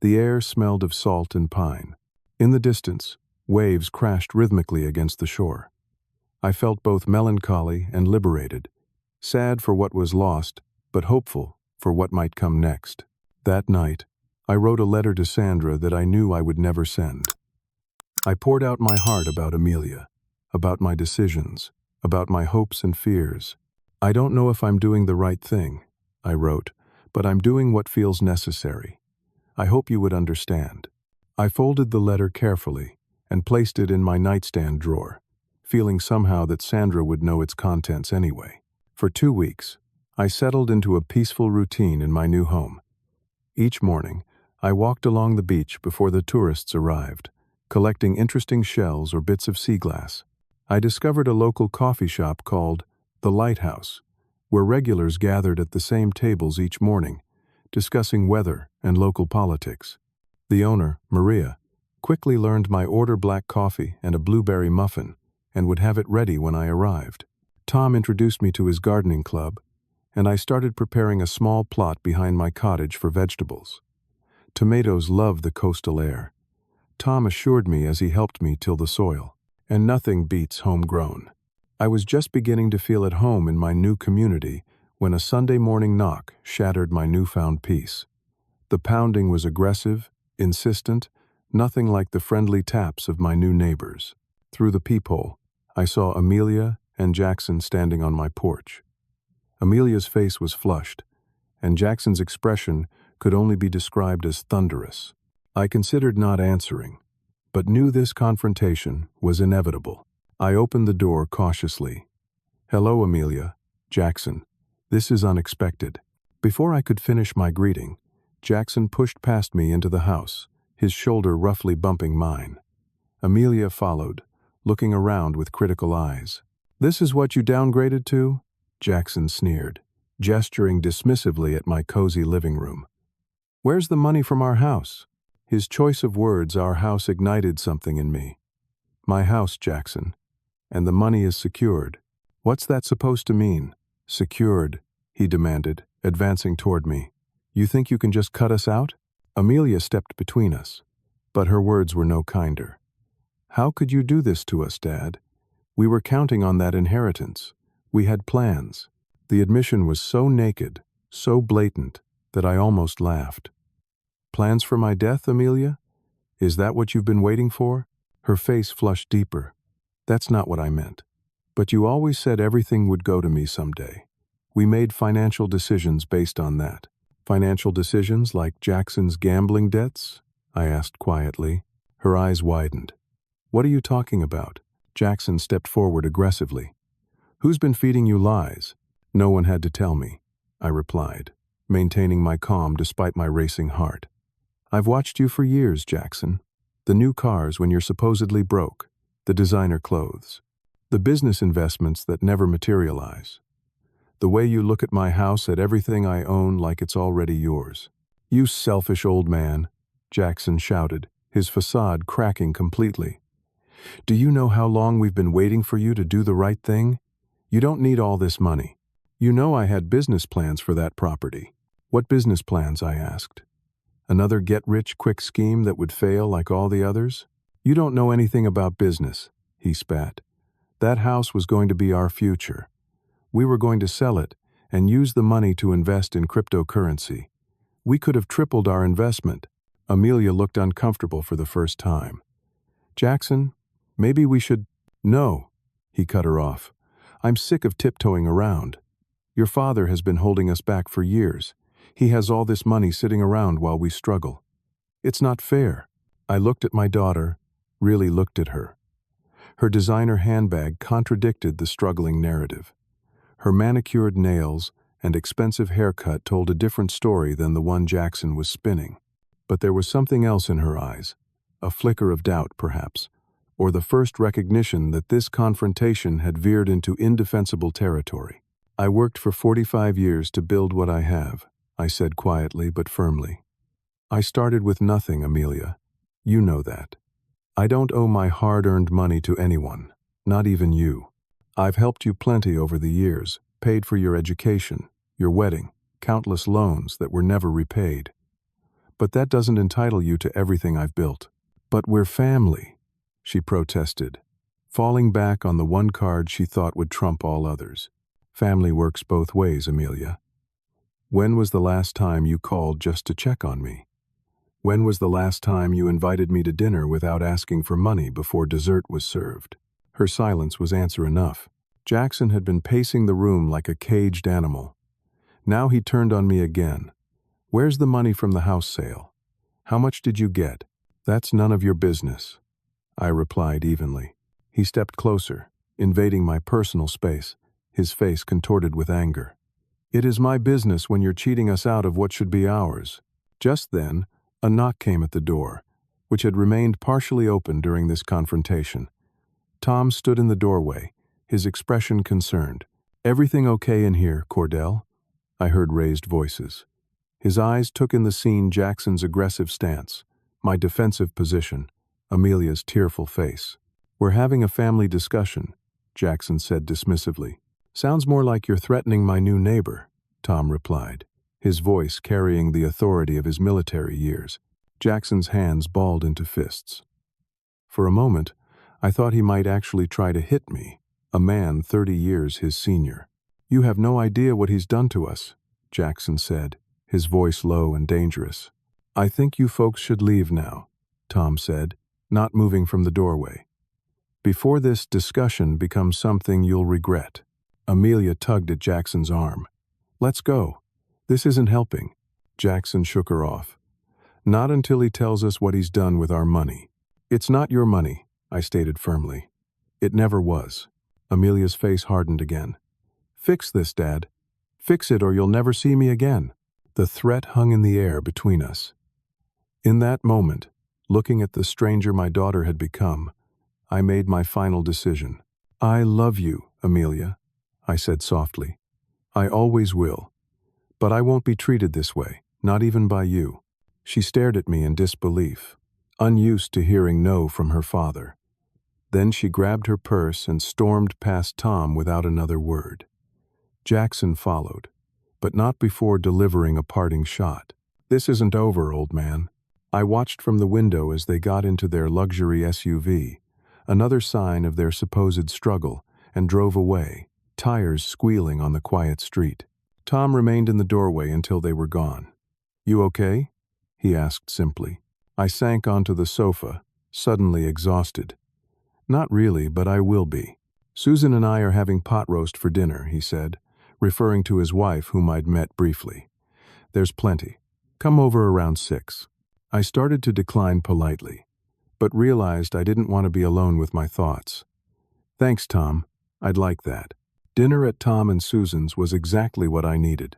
The air smelled of salt and pine. In the distance, waves crashed rhythmically against the shore. I felt both melancholy and liberated, sad for what was lost, but hopeful for what might come next. That night, I wrote a letter to Sandra that I knew I would never send. I poured out my heart about Amelia, about my decisions, about my hopes and fears. I don't know if I'm doing the right thing, I wrote, but I'm doing what feels necessary. I hope you would understand. I folded the letter carefully and placed it in my nightstand drawer, feeling somehow that Sandra would know its contents anyway. For 2 weeks, I settled into a peaceful routine in my new home. Each morning, I walked along the beach before the tourists arrived, collecting interesting shells or bits of sea glass. I discovered a local coffee shop called The Lighthouse, where regulars gathered at the same tables each morning, discussing weather and local politics. The owner, Maria, quickly learned my order black coffee and a blueberry muffin, and would have it ready when I arrived. Tom introduced me to his gardening club, and I started preparing a small plot behind my cottage for vegetables. Tomatoes love the coastal air, Tom assured me as he helped me till the soil, and nothing beats homegrown. I was just beginning to feel at home in my new community when a Sunday morning knock shattered my newfound peace. The pounding was aggressive, insistent, nothing like the friendly taps of my new neighbors. Through the peephole, I saw Amelia and Jackson standing on my porch. Amelia's face was flushed, and Jackson's expression could only be described as thunderous. I considered not answering, but knew this confrontation was inevitable. I opened the door cautiously. "Hello, Amelia, Jackson. This is unexpected." Before I could finish my greeting, Jackson pushed past me into the house, his shoulder roughly bumping mine. Amelia followed, looking around with critical eyes. "This is what you downgraded to?" Jackson sneered, gesturing dismissively at my cozy living room. "Where's the money from our house?" His choice of words, "our house," ignited something in me. "My house, Jackson. And the money is secured." "What's that supposed to mean?" "Secured," he demanded, advancing toward me. "You think you can just cut us out?" Amelia stepped between us, but her words were no kinder. "How could you do this to us, Dad? We were counting on that inheritance. We had plans." The admission was so naked, so blatant, that I almost laughed. "Plans for my death, Amelia? Is that what you've been waiting for?" Her face flushed deeper. "That's not what I meant. But you always said everything would go to me someday. We made financial decisions based on that." "Financial decisions like Jackson's gambling debts?" I asked quietly. Her eyes widened. "What are you talking about?" Jackson stepped forward aggressively. "Who's been feeding you lies?" "No one had to tell me," I replied, maintaining my calm despite my racing heart. "I've watched you for years, Jackson. The new cars when you're supposedly broke, the designer clothes, the business investments that never materialize. The way you look at my house, at everything I own like it's already yours." "You selfish old man," Jackson shouted, his facade cracking completely. "Do you know how long we've been waiting for you to do the right thing? You don't need all this money. You know I had business plans for that property." "What business plans?" I asked. "Another get-rich-quick scheme that would fail like all the others?" "You don't know anything about business," he spat. "That house was going to be our future. We were going to sell it and use the money to invest in cryptocurrency. We could have tripled our investment." Amelia looked uncomfortable for the first time. "Jackson, maybe we should—" "No," he cut her off. "I'm sick of tiptoeing around. Your father has been holding us back for years. He has all this money sitting around while we struggle. It's not fair." I looked at my daughter, really looked at her. Her designer handbag contradicted the struggling narrative. Her manicured nails and expensive haircut told a different story than the one Jackson was spinning. But there was something else in her eyes, a flicker of doubt perhaps, or the first recognition that this confrontation had veered into indefensible territory. "I worked for 45 years to build what I have," I said quietly but firmly. "I started with nothing, Amelia. You know that. I don't owe my hard-earned money to anyone, not even you. I've helped you plenty over the years, paid for your education, your wedding, countless loans that were never repaid. But that doesn't entitle you to everything I've built." "But we're family," she protested, falling back on the one card she thought would trump all others. "Family works both ways, Amelia. When was the last time you called just to check on me? When was the last time you invited me to dinner without asking for money before dessert was served?" Her silence was answer enough. Jackson had been pacing the room like a caged animal. Now he turned on me again. "Where's the money from the house sale? How much did you get?" "That's none of your business," I replied evenly. He stepped closer, invading my personal space, his face contorted with anger. "It is my business when you're cheating us out of what should be ours." Just then, a knock came at the door, which had remained partially open during this confrontation. Tom stood in the doorway, his expression concerned. "Everything okay in here, Cordell?" I heard raised voices. His eyes took in the scene: Jackson's aggressive stance, my defensive position, Amelia's tearful face. "We're having a family discussion," Jackson said dismissively. "Sounds more like you're threatening my new neighbor," Tom replied, his voice carrying the authority of his military years. Jackson's hands balled into fists. For a moment, I thought he might actually try to hit me, a man 30 years his senior. "You have no idea what he's done to us," Jackson said, his voice low and dangerous. "I think you folks should leave now," Tom said, not moving from the doorway. "Before this discussion becomes something you'll regret." Amelia tugged at Jackson's arm. "Let's go. This isn't helping." Jackson shook her off. "Not until he tells us what he's done with our money." "It's not your money," I stated firmly. "It never was." Amelia's face hardened again. "Fix this, Dad. Fix it or you'll never see me again." The threat hung in the air between us. In that moment, looking at the stranger my daughter had become, I made my final decision. "I love you, Amelia," I said softly. "I always will. But I won't be treated this way, not even by you." She stared at me in disbelief, unused to hearing no from her father. Then she grabbed her purse and stormed past Tom without another word. Jackson followed, but not before delivering a parting shot. "This isn't over, old man." I watched from the window as they got into their luxury SUV, another sign of their supposed struggle, and drove away, tires squealing on the quiet street. Tom remained in the doorway until they were gone. "You okay?" he asked simply. I sank onto the sofa, suddenly exhausted. "Not really, but I will be. Susan and I are having pot roast for dinner," he said, referring to his wife whom I'd met briefly. "There's plenty. Come over around 6. I started to decline politely, but realized I didn't want to be alone with my thoughts. "Thanks, Tom. I'd like that." Dinner at Tom and Susan's was exactly what I needed.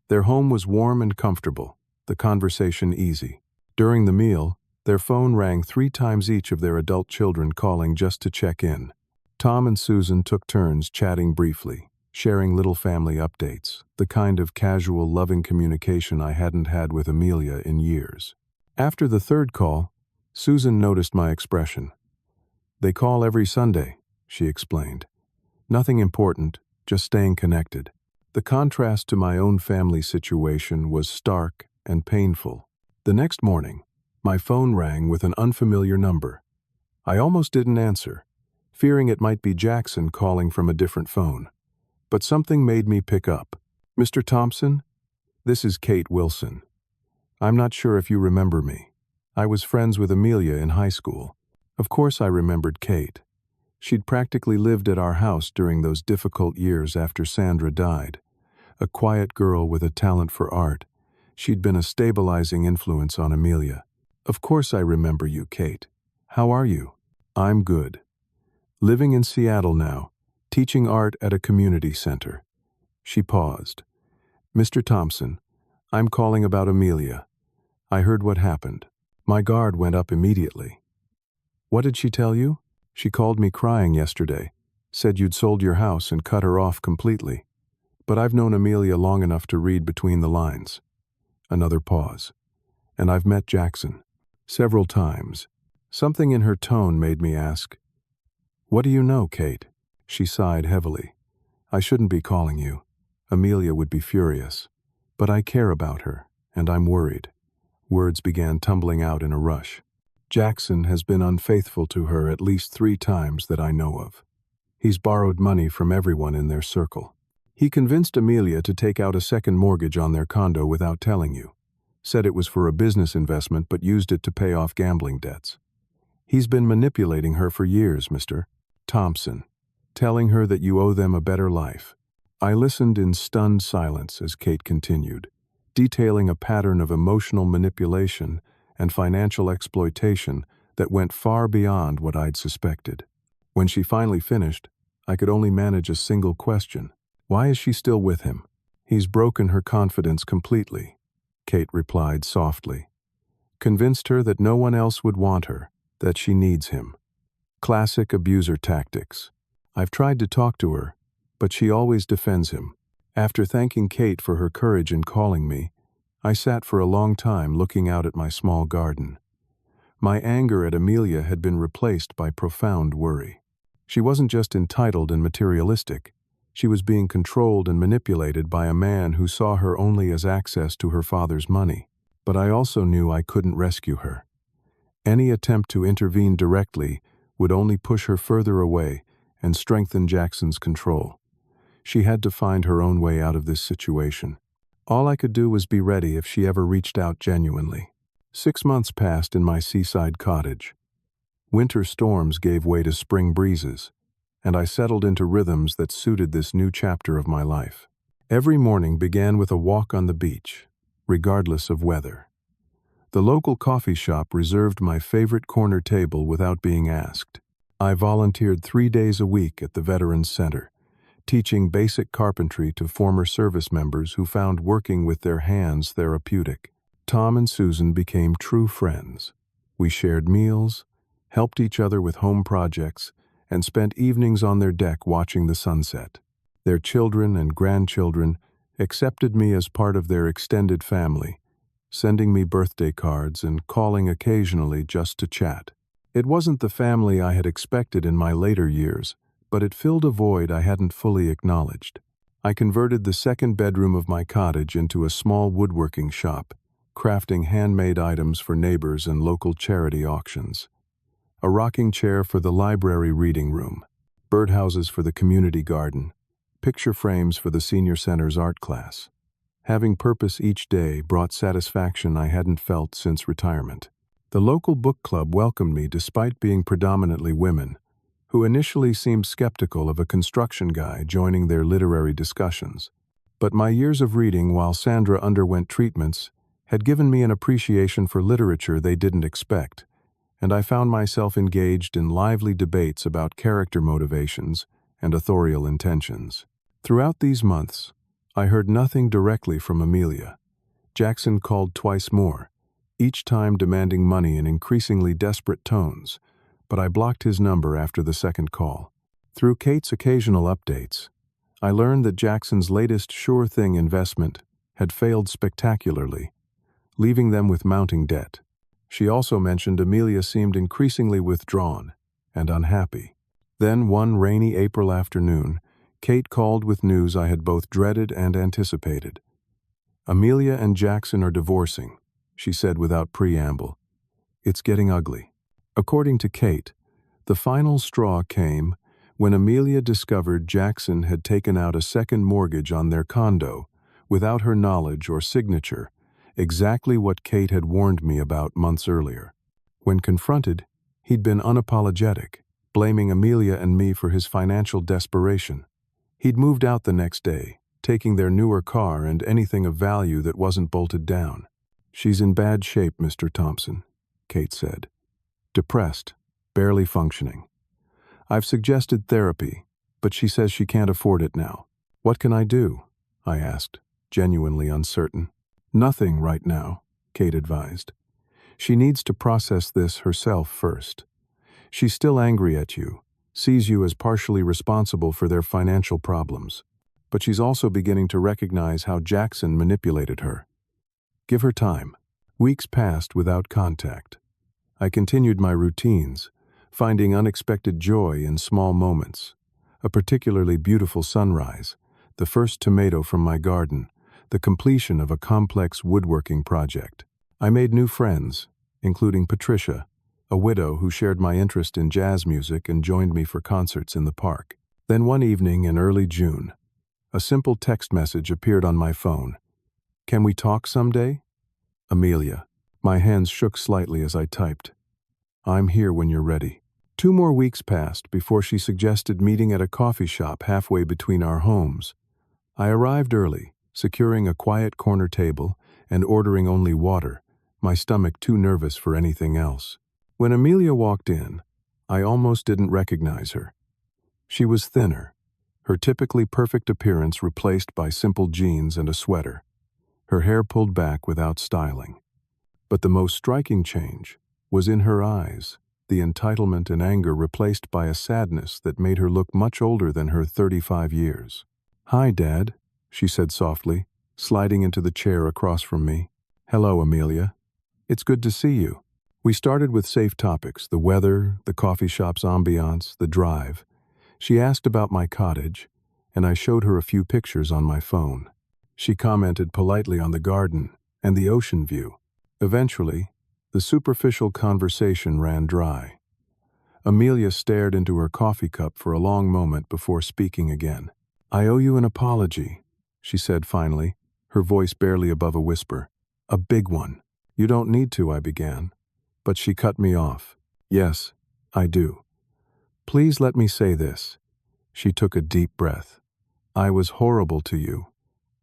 Their home was warm and comfortable, the conversation easy. During the meal, their phone rang 3 times, each of their adult children calling just to check in. Tom and Susan took turns chatting briefly, sharing little family updates, the kind of casual, loving communication I hadn't had with Amelia in years. After the third call, Susan noticed my expression. "They call every Sunday," she explained. "Nothing important, just staying connected." The contrast to my own family situation was stark and painful. The next morning, my phone rang with an unfamiliar number. I almost didn't answer, fearing it might be Jackson calling from a different phone. But something made me pick up. "Mr. Thompson? This is Kate Wilson. I'm not sure if you remember me. I was friends with Amelia in high school." Of course I remembered Kate. She'd practically lived at our house during those difficult years after Sandra died. A quiet girl with a talent for art, she'd been a stabilizing influence on Amelia. "Of course I remember you, Kate. How are you?" "I'm good. Living in Seattle now, teaching art at a community center." She paused. "Mr. Thompson, I'm calling about Amelia. I heard what happened." My guard went up immediately. "What did she tell you?" "She called me crying yesterday, said you'd sold your house and cut her off completely. But I've known Amelia long enough to read between the lines." Another pause. "And I've met Jackson several times." Something in her tone made me ask, "What do you know, Kate?" She sighed heavily. "I shouldn't be calling you. Amelia would be furious. But I care about her, and I'm worried." Words began tumbling out in a rush. "Jackson has been unfaithful to her at least 3 times that I know of. He's borrowed money from everyone in their circle. He convinced Amelia to take out a second mortgage on their condo without telling you. Said it was for a business investment but used it to pay off gambling debts. He's been manipulating her for years, Mr. Thompson, telling her that you owe them a better life." I listened in stunned silence as Kate continued, detailing a pattern of emotional manipulation and financial exploitation that went far beyond what I'd suspected. When she finally finished, I could only manage a single question. Why is she still with him? He's broken her confidence completely, Kate replied softly. Convinced her that no one else would want her, that she needs him. Classic abuser tactics. I've tried to talk to her, but she always defends him. After thanking Kate for her courage in calling me, I sat for a long time looking out at my small garden. My anger at Amelia had been replaced by profound worry. She wasn't just entitled and materialistic. She was being controlled and manipulated by a man who saw her only as access to her father's money. But I also knew I couldn't rescue her. Any attempt to intervene directly would only push her further away and strengthen Jackson's control. She had to find her own way out of this situation. All I could do was be ready if she ever reached out genuinely. 6 months passed in my seaside cottage. Winter storms gave way to spring breezes, and I settled into rhythms that suited this new chapter of my life. Every morning began with a walk on the beach, regardless of weather. The local coffee shop reserved my favorite corner table without being asked. I volunteered 3 days a week at the Veterans Center, teaching basic carpentry to former service members who found working with their hands therapeutic. Tom and Susan became true friends. We shared meals, helped each other with home projects, and spent evenings on their deck watching the sunset. Their children and grandchildren accepted me as part of their extended family, sending me birthday cards and calling occasionally just to chat. It wasn't the family I had expected in my later years, but it filled a void I hadn't fully acknowledged. I converted the second bedroom of my cottage into a small woodworking shop, crafting handmade items for neighbors and local charity auctions. A rocking chair for the library reading room, birdhouses for the community garden, picture frames for the senior center's art class. Having purpose each day brought satisfaction I hadn't felt since retirement. The local book club welcomed me despite being predominantly women, who initially seemed skeptical of a construction guy joining their literary discussions. But my years of reading while Sandra underwent treatments had given me an appreciation for literature they didn't expect, and I found myself engaged in lively debates about character motivations and authorial intentions. Throughout these months, I heard nothing directly from Amelia. Jackson called twice more, each time demanding money in increasingly desperate tones, but I blocked his number after the second call. Through Kate's occasional updates, I learned that Jackson's latest sure-thing investment had failed spectacularly, leaving them with mounting debt. She also mentioned Amelia seemed increasingly withdrawn and unhappy. Then, one rainy April afternoon, Kate called with news I had both dreaded and anticipated. "Amelia and Jackson are divorcing," she said without preamble. "It's getting ugly." According to Kate, the final straw came when Amelia discovered Jackson had taken out a second mortgage on their condo without her knowledge or signature, exactly what Kate had warned me about months earlier. When confronted, he'd been unapologetic, blaming Amelia and me for his financial desperation. He'd moved out the next day, taking their newer car and anything of value that wasn't bolted down. "She's in bad shape, Mr. Thompson," Kate said. "Depressed, barely functioning. I've suggested therapy, but she says she can't afford it now." "What can I do?" I asked, genuinely uncertain. "Nothing right now," Kate advised. "She needs to process this herself first. She's still angry at you, sees you as partially responsible for their financial problems, but she's also beginning to recognize how Jackson manipulated her. Give her time." Weeks passed without contact. I continued my routines, finding unexpected joy in small moments. A particularly beautiful sunrise, the first tomato from my garden, the completion of a complex woodworking project. I made new friends, including Patricia, a widow who shared my interest in jazz music and joined me for concerts in the park. Then one evening in early June, a simple text message appeared on my phone. "Can we talk someday? Amelia." My hands shook slightly as I typed. "I'm here when you're ready." 2 more weeks passed before she suggested meeting at a coffee shop halfway between our homes. I arrived early, securing a quiet corner table and ordering only water, my stomach too nervous for anything else. When Amelia walked in, I almost didn't recognize her. She was thinner, her typically perfect appearance replaced by simple jeans and a sweater, her hair pulled back without styling. But the most striking change was in her eyes, the entitlement and anger replaced by a sadness that made her look much older than her 35 years. "Hi, Dad," she said softly, sliding into the chair across from me. "Hello, Amelia. It's good to see you." We started with safe topics: the weather, the coffee shop's ambiance, the drive. She asked about my cottage, and I showed her a few pictures on my phone. She commented politely on the garden and the ocean view. Eventually, the superficial conversation ran dry. Amelia stared into her coffee cup for a long moment before speaking again. "I owe you an apology," she said finally, her voice barely above a whisper. "A big one." "You don't need to," I began, but she cut me off. "Yes, I do. Please let me say this." She took a deep breath. "I was horrible to you.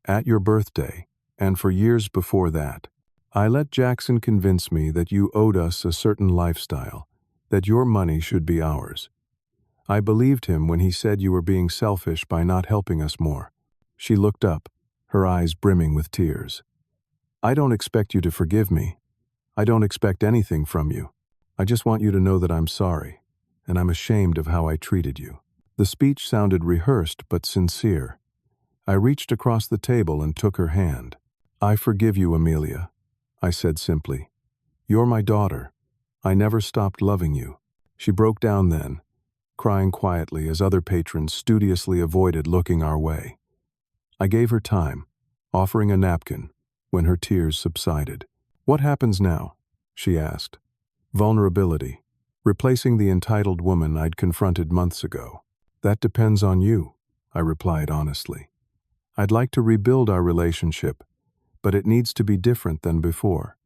At your birthday, and for years before that. I let Jackson convince me that you owed us a certain lifestyle, that your money should be ours. I believed him when he said you were being selfish by not helping us more." She looked up, her eyes brimming with tears. "I don't expect you to forgive me. I don't expect anything from you. I just want you to know that I'm sorry, and I'm ashamed of how I treated you." The speech sounded rehearsed but sincere. I reached across the table and took her hand. "I forgive you, Amelia," I said simply. "You're my daughter. I never stopped loving you." She broke down then, crying quietly as other patrons studiously avoided looking our way. I gave her time, offering a napkin, when her tears subsided. "What happens now?" she asked. "Vulnerability, replacing the entitled woman I'd confronted months ago." "That depends on you," I replied honestly. "I'd like to rebuild our relationship, but it needs to be different than before,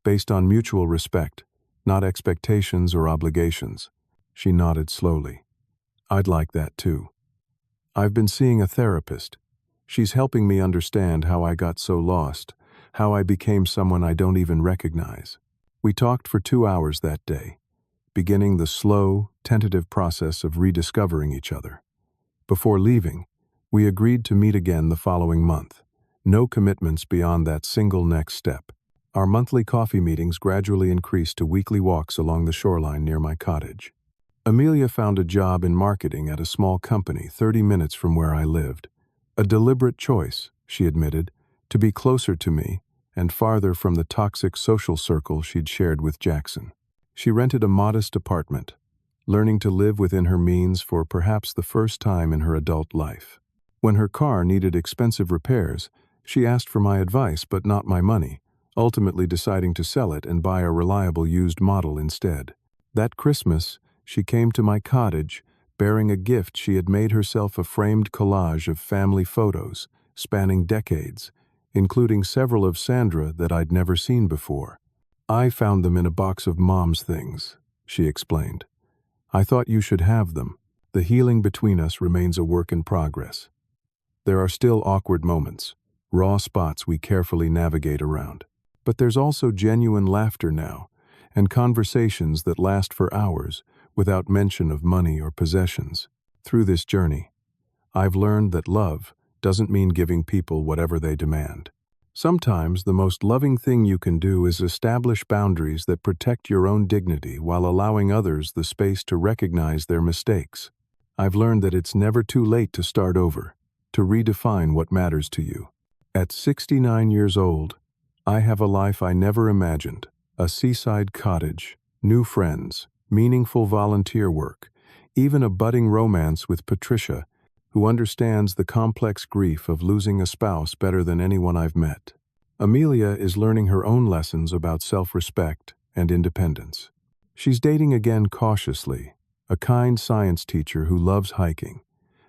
based on mutual respect, not expectations or obligations." She nodded slowly. "I'd like that too. I've been seeing a therapist. She's helping me understand how I got so lost, how I became someone I don't even recognize." We talked for 2 hours that day, beginning the slow, tentative process of rediscovering each other. Before leaving, we agreed to meet again the following month. No commitments beyond that single next step. Our monthly coffee meetings gradually increased to weekly walks along the shoreline near my cottage. Amelia found a job in marketing at a small company 30 minutes from where I lived. A deliberate choice, she admitted, to be closer to me and farther from the toxic social circle she'd shared with Jackson. She rented a modest apartment, learning to live within her means for perhaps the first time in her adult life. When her car needed expensive repairs, she asked for my advice but not my money, ultimately deciding to sell it and buy a reliable used model instead. That Christmas, she came to my cottage, bearing a gift she had made herself: a framed collage of family photos, spanning decades, including several of Sandra that I'd never seen before. "I found them in a box of Mom's things," she explained. "I thought you should have them. The healing between us remains a work in progress. There are still awkward moments, raw spots we carefully navigate around. But there's also genuine laughter now, and conversations that last for hours without mention of money or possessions. Through this journey, I've learned that love doesn't mean giving people whatever they demand. Sometimes the most loving thing you can do is establish boundaries that protect your own dignity while allowing others the space to recognize their mistakes. I've learned that it's never too late to start over, to redefine what matters to you. At 69 years old, I have a life I never imagined: a seaside cottage, new friends, meaningful volunteer work, even a budding romance with Patricia, who understands the complex grief of losing a spouse better than anyone I've met. Amelia is learning her own lessons about self-respect and independence. She's dating again cautiously, a kind science teacher who loves hiking,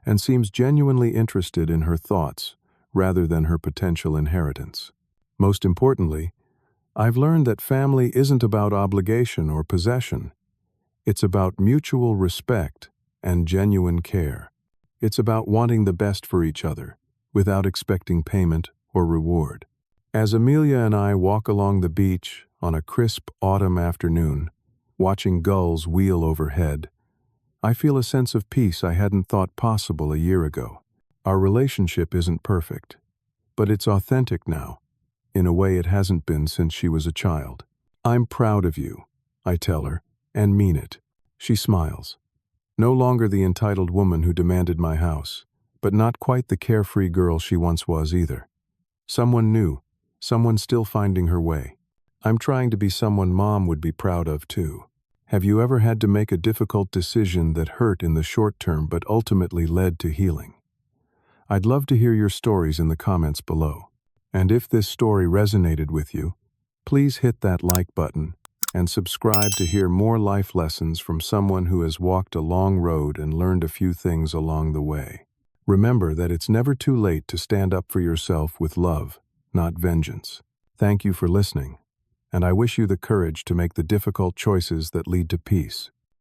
and seems genuinely interested in her thoughts rather than her potential inheritance. Most importantly, I've learned that family isn't about obligation or possession. It's about mutual respect and genuine care. It's about wanting the best for each other, without expecting payment or reward. As Amelia and I walk along the beach on a crisp autumn afternoon, watching gulls wheel overhead, I feel a sense of peace I hadn't thought possible a year ago. Our relationship isn't perfect, but it's authentic now, in a way it hasn't been since she was a child. I'm proud of you, I tell her, and mean it. She smiles. No longer the entitled woman who demanded my house, but not quite the carefree girl she once was either. Someone new, someone still finding her way. I'm trying to be someone Mom would be proud of too. Have you ever had to make a difficult decision that hurt in the short term but ultimately led to healing? I'd love to hear your stories in the comments below. And if this story resonated with you, please hit that like button and subscribe to hear more life lessons from someone who has walked a long road and learned a few things along the way. Remember that it's never too late to stand up for yourself with love, not vengeance. Thank you for listening, and I wish you the courage to make the difficult choices that lead to peace.